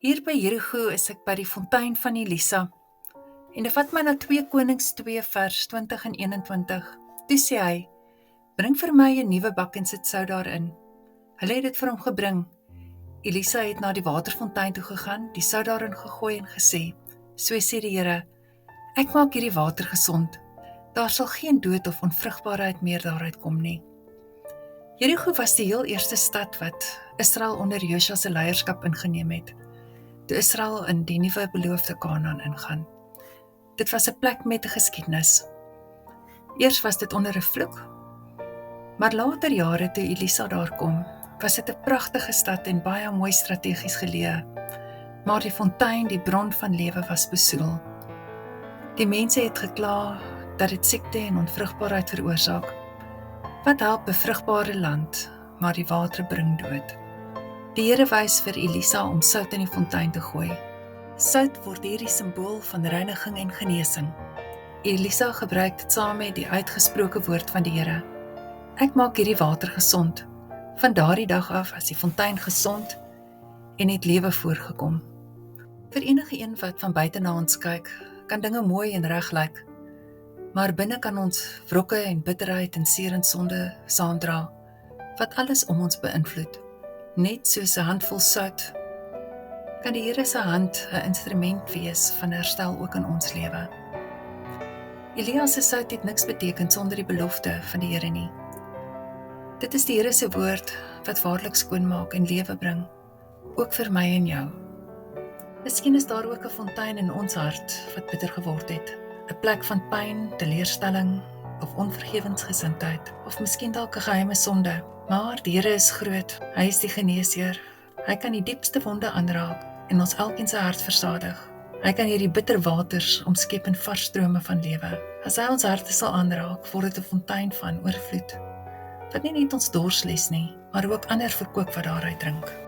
Hier by Jerigo is ek by die fontein van Elisa. En dit vat my na 2 Konings 2 vers 20 en 21. Toe sê hy, bring vir my 'n nuwe bak en sit sout daarin. Hulle het dit vir hom gebring. Elisa het na die waterfontein toe gegaan, die sout daarin gegooi en gesê, so sê die Here, ek maak hierdie water gesond. Daar sal geen dood of onvrugbaarheid meer daaruit kom nie. Jerigo was die heel eerste stad wat Israel onder Josua se leierskap ingeneem het, toe Israel in die nuwe beloofde Kanaan ingaan. Dit was 'n plek met 'n geskiedenis. Eers was dit onder 'n vloek, maar later jare toe Elisa daar kom, was dit 'n pragtige stad en baie mooi strategies geleë. Maar die fontein, die bron van lewe, was besoedel. Die mense het gekla dat dit siekte en onvrugbaarheid veroorsaak. Wat help 'n vrugbare land, maar die water bring dood. Die Here wys vir Elisa om sout in die fontein te gooi. Sout word hierdie simbool van reiniging en genesing. Elisa gebruik dit saam met die uitgesproke woord van die Here. Ek maak hierdie water gesond. Van daardie dag af was die fontein gesond en het lewe voorgekom. Vir enige een wat van buite na ons kyk, kan dinge mooi en reg lyk, maar binne kan ons wrokke en bitterheid en seer en sonde saamdra, wat alles om ons beïnvloed. Net soos 'n handvol sout, kan die Here se hand 'n instrument wees van herstel ook in ons lewe. Elia se sout het niks beteken sonder die belofte van die Here nie. Dit is die Here se woord wat waarlik skoonmaak en lewe bring, ook vir my en jou. Miskien is daar ook 'n fontein in ons hart wat bitter geword het, 'n plek van pyn, teleurstelling of onvergewensgesindheid, of miskien dalk 'n geheime sonde. Maar die Here is groot, hy is die geneesheer. Hy kan die diepste wonde aanraak en ons elkeen se hart versadig. Hy kan hierdie bitter waters omskep in vars strome van lewe. As hy ons harte sal aanraak, word dit 'n fontein van oorvloed, wat nie net ons dors les nie, maar ook ander verkoop wat daaruit drink.